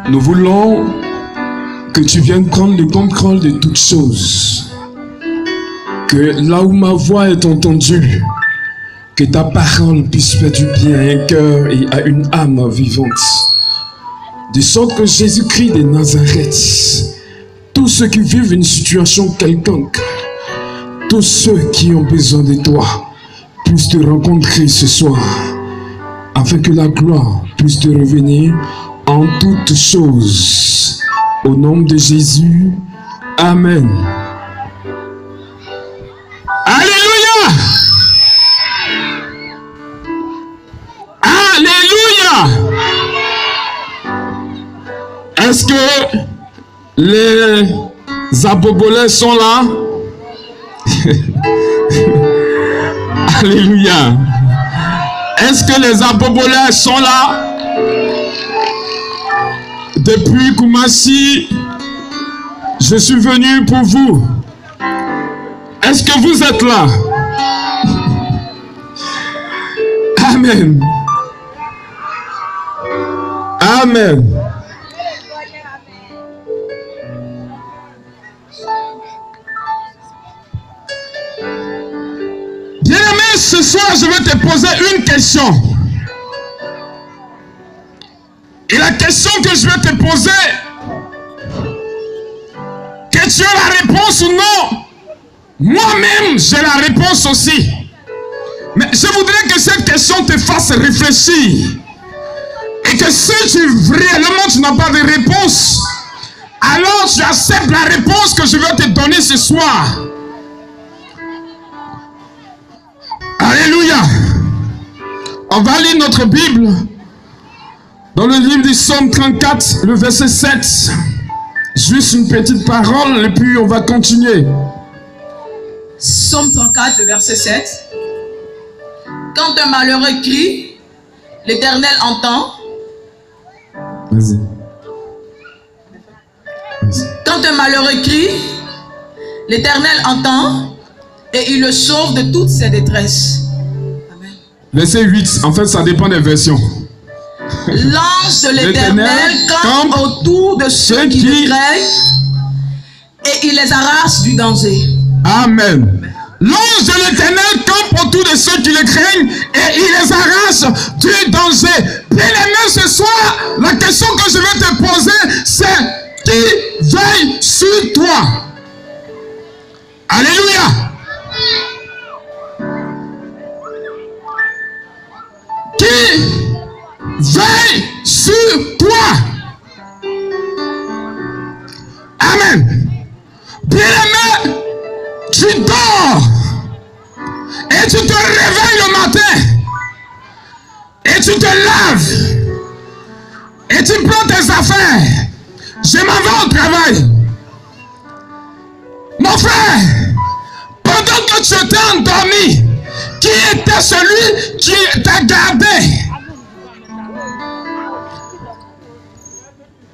Nous voulons que tu viennes prendre le contrôle de toutes choses. Que là où ma voix est entendue, que ta parole puisse faire du bien à un cœur et à une âme vivante. De sorte que Jésus-Christ de Nazareth, tous ceux qui vivent une situation quelconque, tous ceux qui ont besoin de toi, puissent te rencontrer ce soir, afin que la gloire puisse te revenir en toutes choses. Au nom de Jésus, Amen. Alléluia! Alléluia! Est-ce que les abobolets sont là? Alléluia! Est-ce que les abobolets sont là? Depuis Koumassi, je suis venu pour vous. Est-ce que vous êtes là? Amen. Amen. Bien-aimé, ce soir, je vais te poser une question. Et la question que je vais te poser, que tu aies la réponse ou non, moi-même, j'ai la réponse aussi. Mais je voudrais que cette question te fasse réfléchir. Et que si réellement tu n'as pas de réponse, alors tu acceptes la réponse que je vais te donner ce soir. Alléluia. On va lire notre Bible dans le livre du Psaume 34, le verset 7. Juste une petite parole et puis on va continuer. Psaume 34, le verset 7. Quand un malheureux crie, l'Éternel entend. Vas-y. Quand un malheureux crie, l'Éternel entend et il le sauve de toutes ses détresses. Amen. Verset 8, en fait ça dépend des versions. L'ange de l'Éternel campe autour de ceux qui le craignent et il les arrache du danger. Amen. L'ange de l'Éternel campe autour de ceux qui le craignent et il les arrache du danger. Bien-aimé, ce soir, la question que je vais te poser, c'est qui veille sur toi? Alléluia. Qui veille sur toi? Amen. Bien-aimé, tu dors et tu te réveilles le matin et tu te laves et tu prends tes affaires. Je m'en vais au travail. Mon frère, pendant que tu étais endormi, qui était celui qui t'a gardé?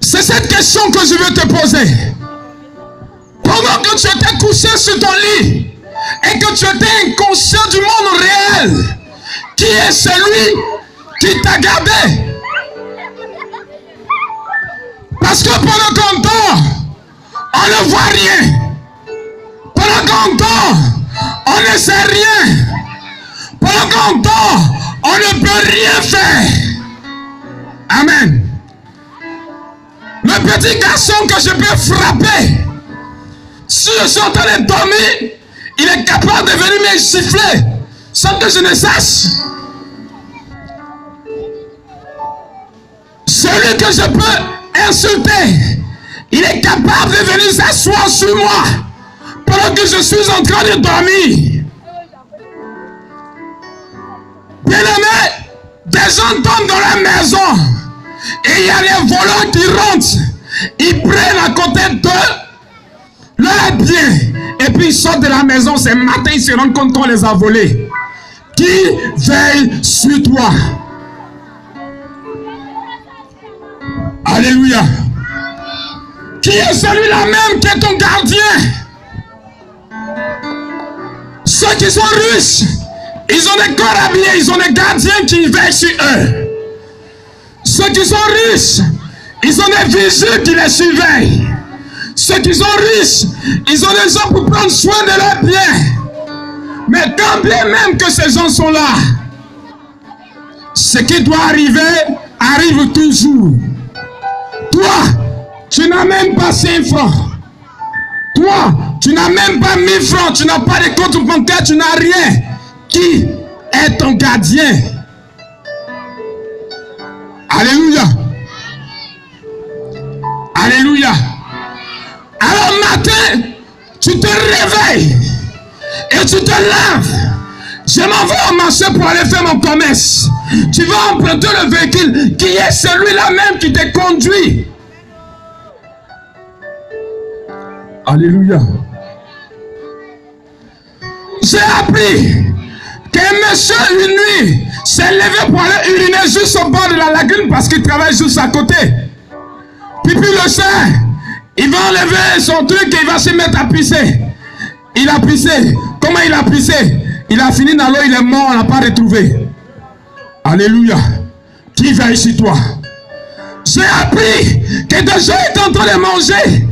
C'est cette question que je veux te poser. Pendant que tu étais couché sur ton lit et que tu étais inconscient du monde réel, qui est celui qui t'a gardé? Parce que pendant qu'on dort, on ne voit rien. Pendant qu'on dort, on ne sait rien. Pendant qu'on dort, on ne peut rien faire. Amen. Le petit garçon que je peux frapper, si je suis en train de dormir, il est capable de venir me siffler sans que je ne sache. Celui que je peux insulter, il est capable de venir s'asseoir sur moi pendant que je suis en train de dormir. Bien-aimé, des gens tombent dans la maison et il y a les voleurs qui rentrent. Ils prennent à côté d'eux leur bien et puis ils sortent de la maison. Ce matin, ils se rendent compte qu'on les a volés. Qui veille sur toi? Alléluia. Qui est celui-là même qui est ton gardien? Ceux qui sont riches, ils ont des corps habillés, ils ont des gardiens qui veillent sur eux. Ceux qui sont riches, Ils ont des vigiles qui les surveillent. Ceux qui sont riches, ils ont des gens pour prendre soin de leurs biens. Mais quand bien même que ces gens sont là, ce qui doit arriver, arrive toujours. Toi, tu n'as même pas 5 francs. Toi, tu n'as même pas 1000 francs. Tu n'as pas de compte bancaire, tu n'as rien. Qui est ton gardien? Alléluia. Alléluia. Alors matin, tu te réveilles et tu te lèves. Je m'en vais au marché pour aller faire mon commerce. Tu vas emprunter le véhicule qui est celui-là même qui te conduit. Alléluia. J'ai appris qu'un monsieur une nuit s'est levé pour aller uriner juste au bord de la lagune parce qu'il travaille juste à côté. Puis le sait, il va enlever son truc et il va se mettre à pisser. Il a pissé. Comment il a pissé? Il a fini dans l'eau, il est mort, on n'a pas retrouvé. Alléluia. Qui veille sur toi? J'ai appris que des gens étaient en train de manger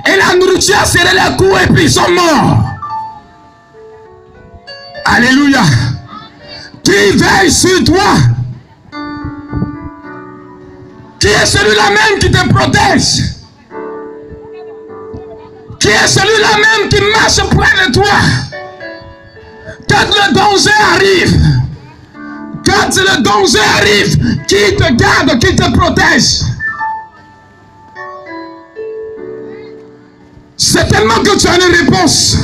et la nourriture a serré les coups et puis ils sont morts. Alléluia. Qui veille sur toi? Qui est celui-là même qui te protège? Qui est celui-là même qui marche près de toi? Quand le danger arrive, qui te garde, qui te protège? C'est tellement que tu as une réponse.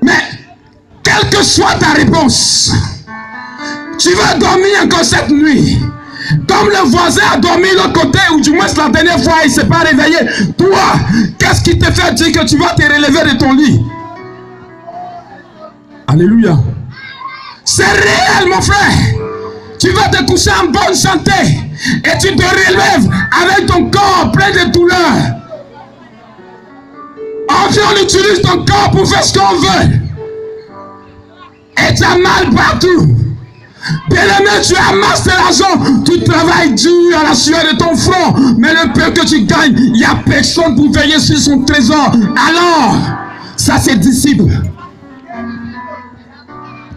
Mais, quelle que soit ta réponse, tu vas dormir encore cette nuit. Comme le voisin a dormi de l'autre côté, ou du moins la dernière fois il ne s'est pas réveillé. Toi, qu'est-ce qui te fait dire que tu vas te relever de ton lit? Alléluia. C'est réel, mon frère. Tu vas te coucher en bonne santé et tu te relèves avec ton corps plein de douleurs. Enfin, on utilise ton corps pour faire ce qu'on veut. Et tu as mal partout. Bien-aimé, tu amasses de l'argent, tu travailles dur à la sueur de ton front, mais le peu que tu gagnes, il n'y a personne pour veiller sur son trésor. Alors, ça c'est disciple.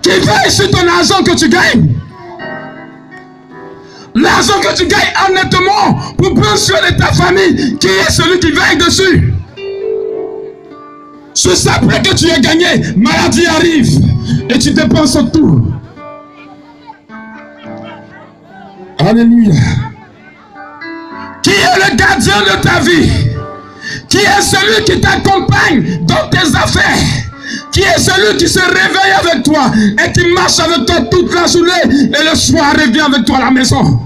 Qui veille sur ton argent que tu gagnes? L'argent que tu gagnes honnêtement pour prendre soin de ta famille, qui est celui qui veille dessus? Juste après que tu aies gagné, maladie arrive et tu dépenses tout. Alléluia. Qui est le gardien de ta vie? Qui est celui qui t'accompagne dans tes affaires? Qui est celui qui se réveille avec toi et qui marche avec toi toute la journée et le soir revient avec toi à la maison?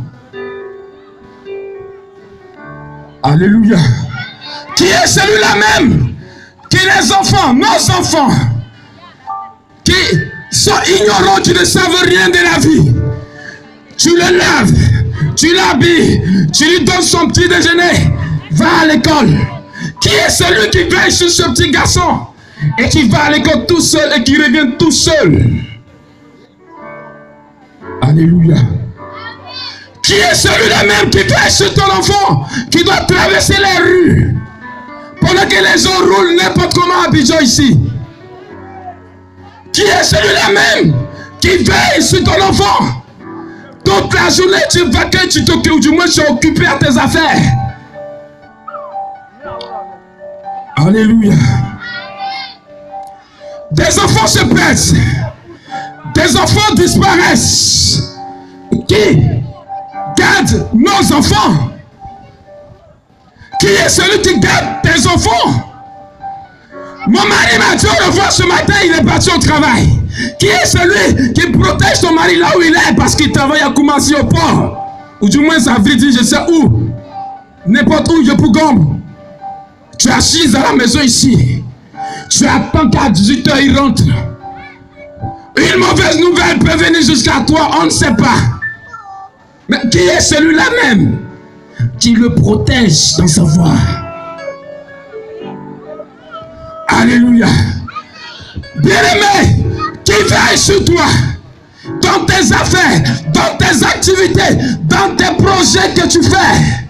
Alléluia. Qui est celui-là même qui les enfants, nos enfants, qui sont ignorants, qui ne savent rien de la vie, tu le lèves, tu l'habilles, tu lui donnes son petit déjeuner, va à l'école. Qui est celui qui veille sur ce petit garçon et qui va à l'école tout seul et qui revient tout seul? Alléluia. Qui est celui-là même qui veille sur ton enfant, qui doit traverser les rues pendant que les gens roulent n'importe comment à Abidjan ici? Qui est celui-là même qui veille sur ton enfant? Toute la journée, tu vas que tu t'occupes, ou du moins tu es occupé à tes affaires. Alléluia. Des enfants se perdent. Des enfants disparaissent. Qui garde nos enfants? Qui est celui qui garde tes enfants? Mon mari m'a dit, on le voit ce matin, il est parti au travail. Qui est celui qui protège ton mari là où il est parce qu'il travaille à Koumassi au port? Ou du moins ça veut dire je sais où. N'importe où, je peux gombe. Tu es assise à la maison ici. Tu attends qu'à 18h il rentre. Une mauvaise nouvelle peut venir jusqu'à toi, on ne sait pas. Mais qui est celui-là même qui le protège dans sa voie? Alléluia. Bien-aimé, qui veille sur toi? Ton dans tes affaires, dans tes activités, dans tes projets que tu fais.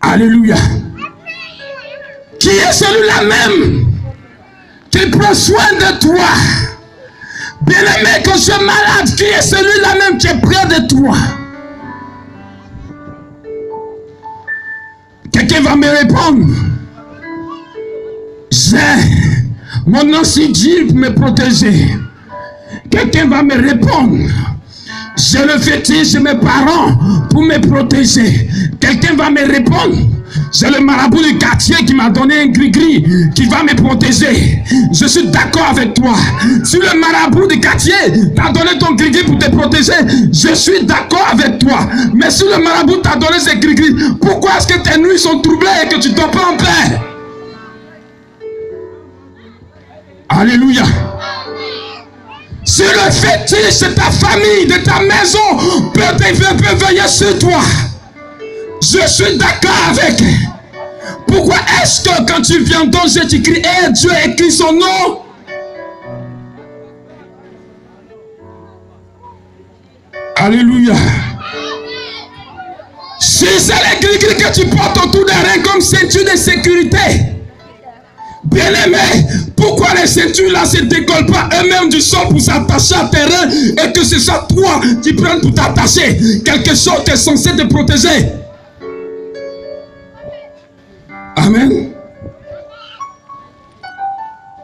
Alléluia. Qui est celui-là même qui prend soin de toi? Bien-aimé, quand je suis malade, qui est celui-là même qui est près de toi? Quelqu'un va me répondre. Mon nom c'est Dieu pour me protéger. Quelqu'un va me répondre. J'ai le fétiche de mes parents pour me protéger. Quelqu'un va me répondre. J'ai le marabout du quartier qui m'a donné un gris-gris qui va me protéger. Je suis d'accord avec toi. Si le marabout du quartier t'a donné ton gris-gris pour te protéger, je suis d'accord avec toi. Mais si le marabout t'a donné ce gris-gris, pourquoi est-ce que tes nuits sont troublées et que tu ne dors pas en paix? Alléluia. Si le fétiche de ta famille, de ta maison peut veiller sur toi, je suis d'accord avec. Pourquoi est-ce que quand tu viens en danger, tu cries, hey, Dieu écrit son nom? Alléluia. Si c'est les gris-gris que tu portes autour des reins comme ceinture de sécurité, bien-aimé, pourquoi les ceintures là ne se décollent pas eux-mêmes du sol pour s'attacher à tes reins et que ce soit toi qui prends pour t'attacher quelque chose qui est censé te protéger? Amen.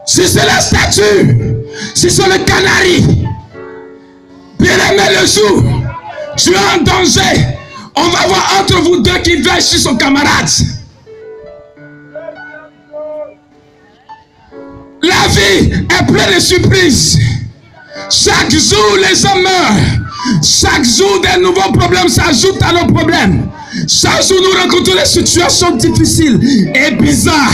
Si c'est la statue, si c'est le canari, bien-aimé, le jour, tu es en danger, on va voir entre vous deux qui veille sur son camarade. La vie est pleine de surprises. Chaque jour, les hommes meurent. Chaque jour, des nouveaux problèmes s'ajoutent à nos problèmes. Chaque jour, nous rencontrons des situations difficiles et bizarres.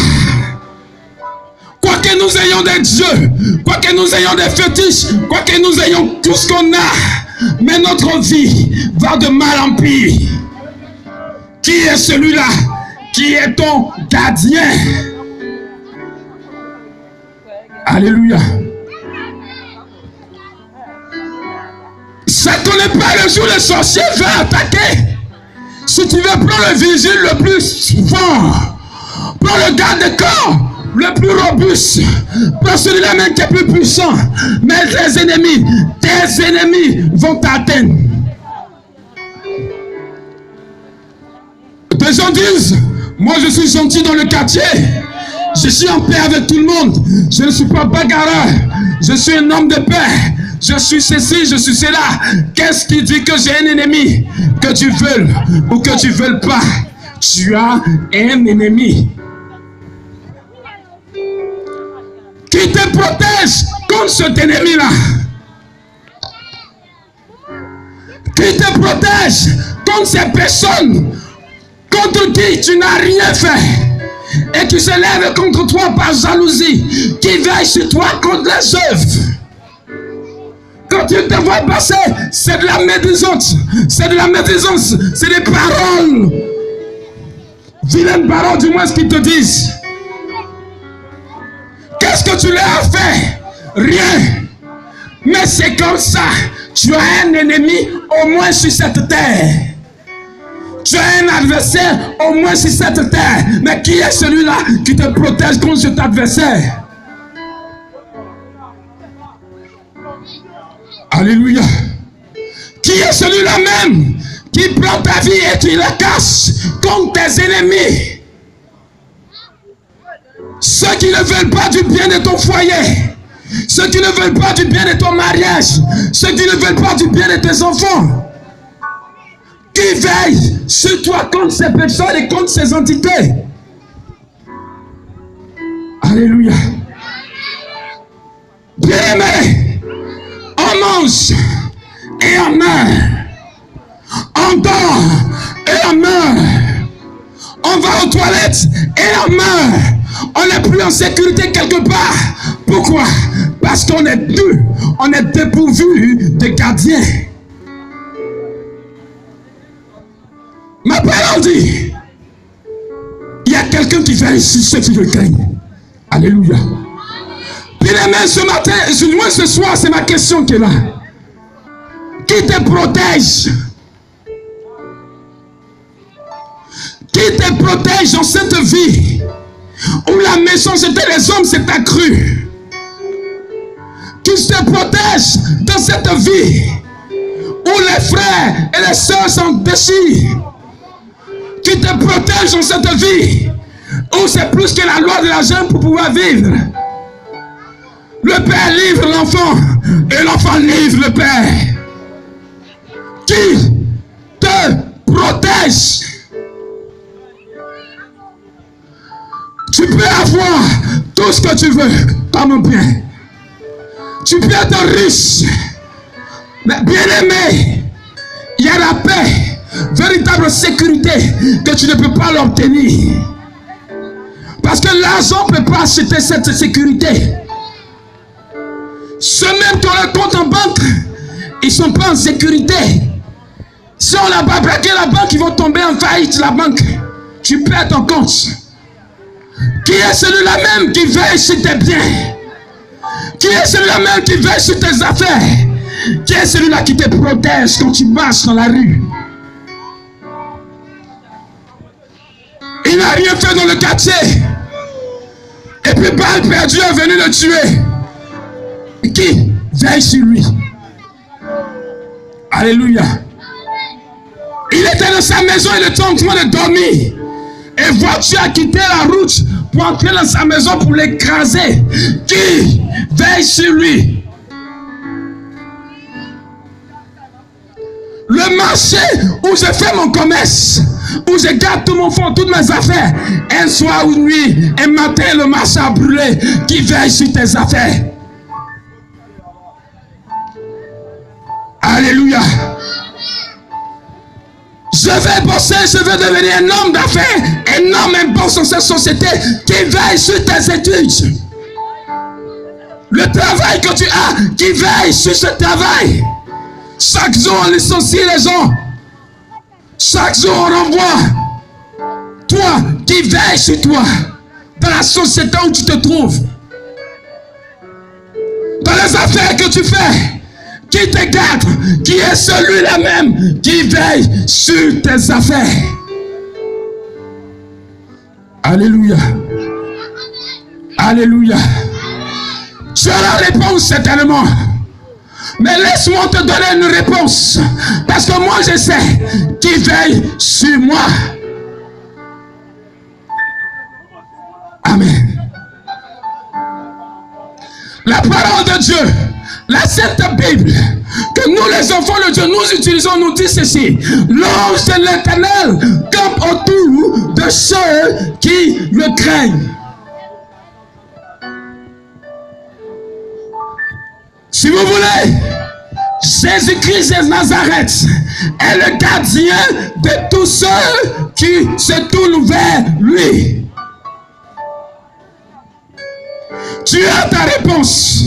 Quoique nous ayons des dieux, quoique nous ayons des fétiches, quoique nous ayons tout ce qu'on a, mais notre vie va de mal en pire. Qui est celui-là qui est ton gardien? Alléluia. Ça ne connaît pas le jour le sorcier va attaquer. Si tu veux prendre le vigile le plus fort, prends le garde-corps le plus robuste, prends celui-là même qui est plus puissant. Mais tes ennemis vont t'atteindre. Des gens disent, moi je suis gentil dans le quartier. Je suis en paix avec tout le monde. Je ne suis pas bagarreur. Je suis un homme de paix. Je suis ceci, je suis cela. Qu'est-ce qui dit que j'ai un ennemi? Que tu veuilles ou que tu veuilles pas, tu as un ennemi qui te protège contre cet ennemi-là. Qui te protège contre ces personnes contre qui tu n'as rien fait. Et qui se lève contre toi par jalousie, qui veille sur toi contre les œuvres. Quand tu te vois passer, c'est de la médisance, c'est de la médisance, c'est des paroles, vilaines paroles du moins ce qu'ils te disent. Qu'est-ce que tu leur as fait? Rien. Mais c'est comme ça, tu as un ennemi au moins sur cette terre. Tu as un adversaire au moins sur cette terre. Mais qui est celui-là qui te protège contre cet adversaire? Alléluia. Qui est celui-là même qui prend ta vie et qui la casse contre tes ennemis? Ceux qui ne veulent pas du bien de ton foyer, ceux qui ne veulent pas du bien de ton mariage, ceux qui ne veulent pas du bien de tes enfants. Qui veille sur toi contre ces personnes et contre ces entités. Alléluia. Bien-aimé, on mange et on meurt. On dort et on meurt. On va aux toilettes et on meurt. On n'est plus en sécurité quelque part. Pourquoi? Parce qu'on est deux. On est dépourvu de gardiens. Ma parole dit, il y a quelqu'un qui veille sur ceux qui le craignent. Alléluia. Bien Bien-aimé, ce matin, du moins ce soir, c'est ma question qui est là. Qui te protège? Qui te protège dans cette vie où la maison c'était les hommes, c'est accru? Qui te protège dans cette vie où les frères et les sœurs s'en déchirent? Qui te protège dans cette vie où c'est plus que la loi de la jungle pour pouvoir vivre? Le père livre l'enfant et l'enfant livre le père. Qui te protège? Tu peux avoir tout ce que tu veux comme bien. Tu peux être riche. Mais bien aimé, il y a la paix, véritable sécurité que tu ne peux pas l'obtenir. Parce que l'argent ne peut pas acheter cette sécurité. Ceux même qui ont un compte en banque, ils ne sont pas en sécurité. Si on n'a pas braqué la banque, ils vont tomber en faillite, la banque. Tu perds ton compte. Qui est celui-là même qui veille sur tes biens? Qui est celui-là même qui veille sur tes affaires? Qui est celui-là qui te protège quand tu marches dans la rue? Il n'a rien fait dans le quartier. Et puis balle perdue est venu le tuer. Qui veille sur lui? Alléluia. Il était dans sa maison, il était en train de dormir. Et voiture a quitté la route pour entrer dans sa maison pour l'écraser. Qui veille sur lui? Le marché où je fais mon commerce, où je garde tout mon fonds, toutes mes affaires, un soir ou une nuit, un matin, le marché a brûlé. Qui veille sur tes affaires? Alléluia. Je vais bosser, je vais devenir un homme d'affaires, un homme important dans cette société qui veille sur tes études. Le travail que tu as, qui veille sur ce travail. Chaque jour, on licencie les gens. Chaque jour, on renvoie. Toi, qui veille sur toi, dans la société où tu te trouves. Dans les affaires que tu fais. Qui te garde, qui est celui-là même qui veille sur tes affaires. Alléluia. Alléluia. Tu as la réponse certainement. Mais laisse-moi te donner une réponse. Parce que moi je sais qui veille sur moi. Amen. La parole de Dieu, la Sainte Bible, que nous les enfants de Dieu, nous utilisons, nous dit ceci: l'ange de l'Éternel campe autour de ceux qui le craignent. Si vous voulez, Jésus-Christ de Nazareth est le gardien de tous ceux qui se tournent vers lui. Tu as ta réponse.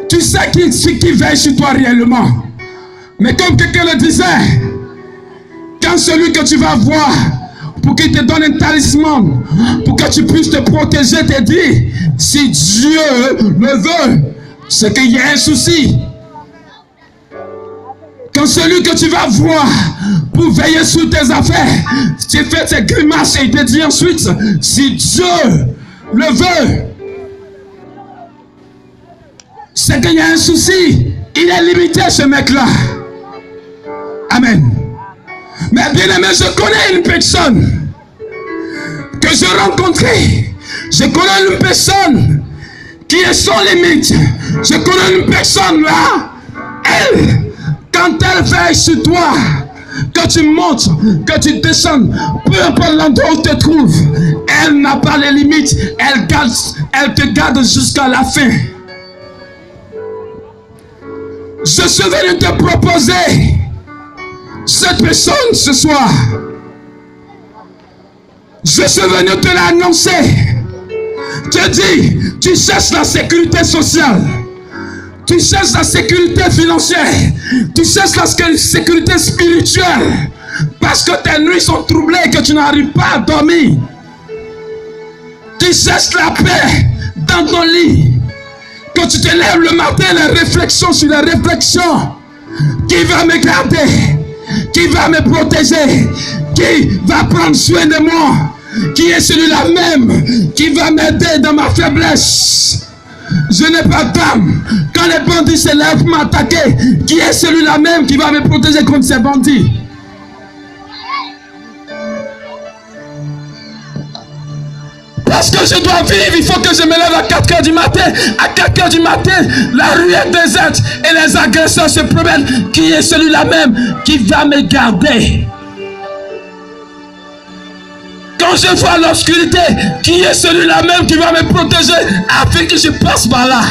Tu sais qui veille sur toi réellement. Mais comme quelqu'un le disait, quand celui que tu vas voir pour qu'il te donne un talisman, pour que tu puisses te protéger, te dire, si Dieu le veut, c'est qu'il y a un souci. Quand celui que tu vas voir pour veiller sur tes affaires, tu fais tes grimaces et il te dit ensuite, si Dieu le veut, c'est qu'il y a un souci. Il est limité, ce mec-là. Amen. Mais bien aimé, je connais une personne que j'ai rencontrée. Je connais une personne qui est sans limite. Je connais une personne là. Elle, quand elle veille sur toi, que tu montes, que tu descends, peu importe l'endroit où tu te trouves, elle n'a pas les limites. Elle te garde jusqu'à la fin. Je suis venu te proposer cette personne ce soir. Je suis venu te l'annoncer. Je dis, tu cherches la sécurité sociale. Tu cherches la sécurité financière. Tu cherches la sécurité spirituelle. Parce que tes nuits sont troublées et que tu n'arrives pas à dormir. Tu cherches la paix dans ton lit. Quand tu te lèves le matin, la réflexion sur la réflexion. Qui va me garder? Qui va me protéger? Qui va prendre soin de moi? Qui est celui-là même qui va m'aider dans ma faiblesse? Je n'ai pas d'âme. Quand les bandits se lèvent pour m'attaquer, qui est celui-là même qui va me protéger contre ces bandits? Parce que je dois vivre, il faut que je me lève à 4 heures du matin. À 4 heures du matin, la rue est déserte et les agresseurs se promènent. Qui est celui-là même qui va me garder? Quand je vois l'obscurité, qui est celui-là même qui va me protéger afin que je passe par là?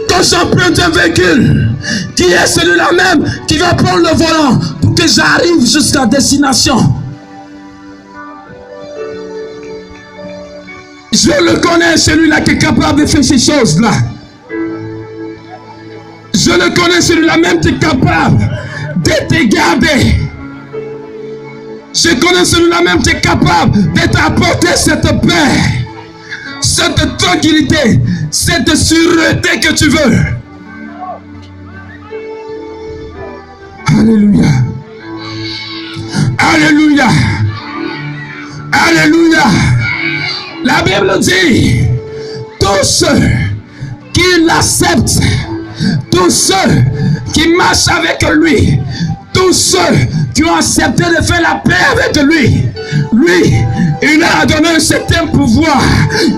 Quand j'emprunte un véhicule, qui est celui-là même qui va prendre le volant pour que j'arrive jusqu'à destination? Je le connais, celui-là qui est capable de faire ces choses-là. Je le connais, celui-là même qui est capable de te garder. Je connais celui-là même qui est capable de t'apporter cette paix, cette tranquillité, cette sûreté que tu veux. Alléluia. Alléluia. Alléluia. La Bible dit, tous ceux qui l'acceptent, tous ceux qui marchent avec lui, tous ceux qui ont accepté de faire la paix avec lui, il leur a donné un certain pouvoir,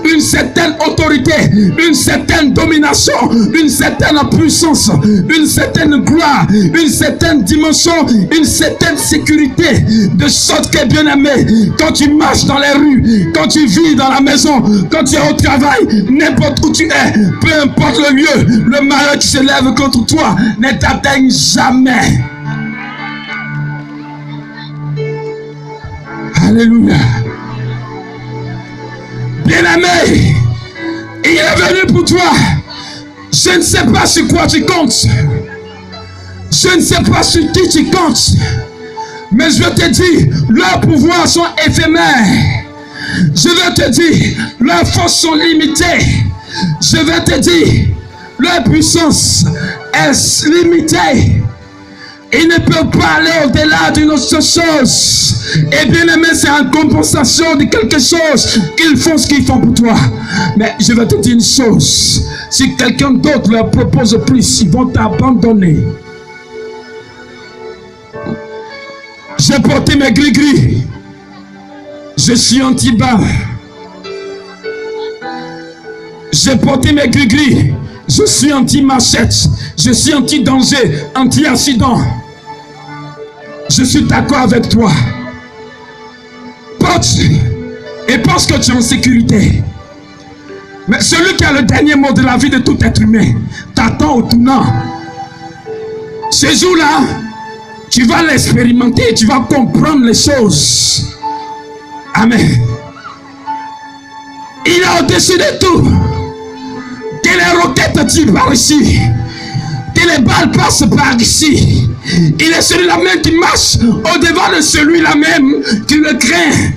une certaine autorité, une certaine domination, une certaine puissance, une certaine gloire, une certaine dimension, une certaine sécurité, de sorte que, bien aimé, quand tu marches dans les rues, quand tu vis dans la maison, quand tu es au travail, n'importe où tu es, peu importe le lieu, le malheur qui se lève contre toi ne t'atteigne jamais. Alléluia. Bien-aimé, il est venu pour toi. Je ne sais pas sur quoi tu comptes. Je ne sais pas sur qui tu comptes. Mais je te dis, leurs pouvoirs sont éphémères. Je vais te dire, leurs forces sont limitées. Je vais te dire, leur puissance est limitée. Ils ne peuvent pas aller au-delà d'une autre chose. Et bien aimé, c'est en compensation de quelque chose qu'ils font ce qu'ils font pour toi. Mais je vais te dire une chose. Si quelqu'un d'autre leur propose plus, ils vont t'abandonner. J'ai porté mes gris-gris. Je suis anti-bain. J'ai porté mes gris-gris. Je suis anti-machette. Je suis anti-danger, anti-accident. Je suis d'accord avec toi. Porte et pense que tu es en sécurité. Mais celui qui a le dernier mot de la vie de tout être humain t'attend au tournant. Ce jour-là, tu vas l'expérimenter, tu vas comprendre les choses. Amen. Il est au-dessus de tout. Que les roquettes tirent par ici, que les balles passent par ici. Il est celui-là même qui marche au-devant de celui-là même qui le craint.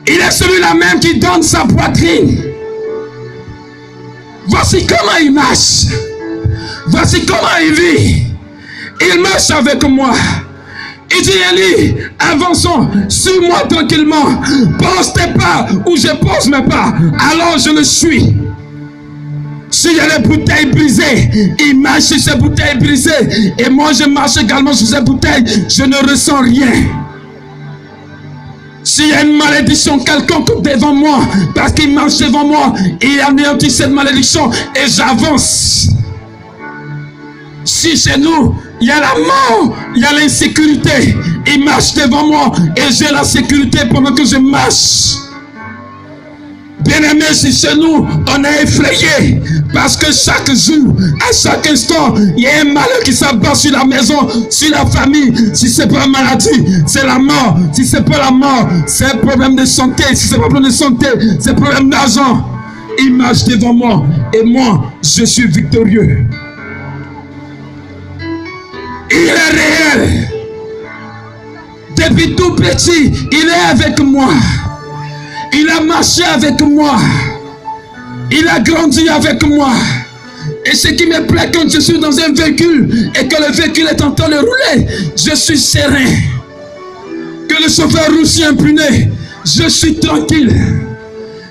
Il est celui-là même qui donne sa poitrine. Voici comment il marche. Voici comment il vit. Il marche avec moi. Il dit, Élie, avançons, suis-moi tranquillement. Pose tes pas où je pose mes pas. Alors je le suis. S'il y a des bouteilles brisées, il marche sur ces bouteilles brisées. Et moi je marche également sur ces bouteilles. Je ne ressens rien. S'il y a une malédiction quelconque devant moi, parce qu'il marche devant moi, il anéantit cette malédiction et j'avance. Si chez nous, il y a la mort, il y a l'insécurité, il marche devant moi et j'ai la sécurité pendant que je marche. Bien-aimé, si chez nous, on est effrayé parce que chaque jour, à chaque instant, il y a un malheur qui s'abat sur la maison, sur la famille. Si c'est pas la maladie, c'est la mort. Si c'est pas la mort, c'est un problème de santé. Si c'est pas un problème de santé, c'est un problème d'argent. Il marche devant moi et moi, je suis victorieux. Il est réel. Depuis tout petit, il est avec moi. Il a marché avec moi. Il a grandi avec moi. Et ce qui me plaît quand je suis dans un véhicule et que le véhicule est en train de rouler, je suis serein. Que le chauffeur roule si impuné, je suis tranquille.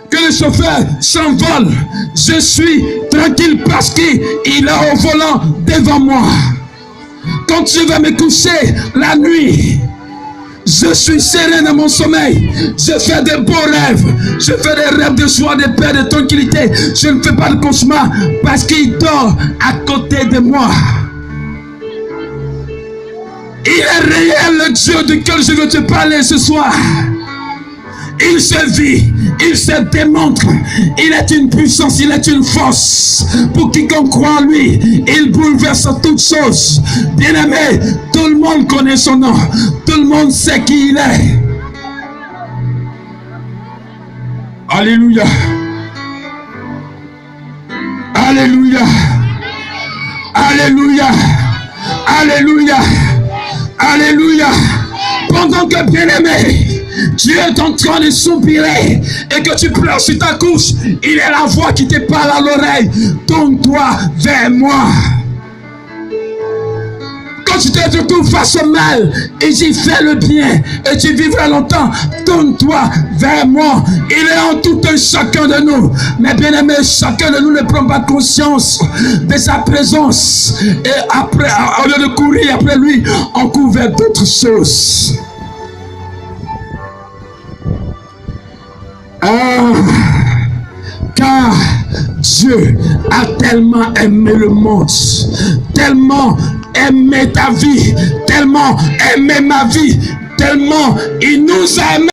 Que le chauffeur s'envole, je suis tranquille parce qu'il est au volant devant moi. Quand je vais me coucher la nuit, je suis serein dans mon sommeil. Je fais de beaux rêves. Je fais des rêves de joie, de paix, de tranquillité. Je ne fais pas de cauchemar parce qu'il dort à côté de moi. Il est réel, le Dieu duquel je veux te parler ce soir. Il se vit, il se démontre, il est une puissance, il est une force. Pour quiconque croit en lui, il bouleverse toutes choses. Bien-aimé, tout le monde connaît son nom, tout le monde sait qui il est. Alléluia. Alléluia. Alléluia. Alléluia. Alléluia. Pendant que, bien-aimé, tu es en train de soupirer et que tu pleures sur ta couche, il est la voix qui te parle à l'oreille. Tourne-toi vers moi. Quand tu te retrouves face au mal et j'y fais le bien et tu vivras longtemps, tourne-toi vers moi. Il est en tout un chacun de nous. Mais bien aimé, chacun de nous ne prend pas conscience de sa présence. Et après, au lieu de courir après lui, on court vers d'autres choses. Car Dieu a tellement aimé le monde, tellement aimé ta vie, tellement aimé ma vie, tellement il nous a aimé.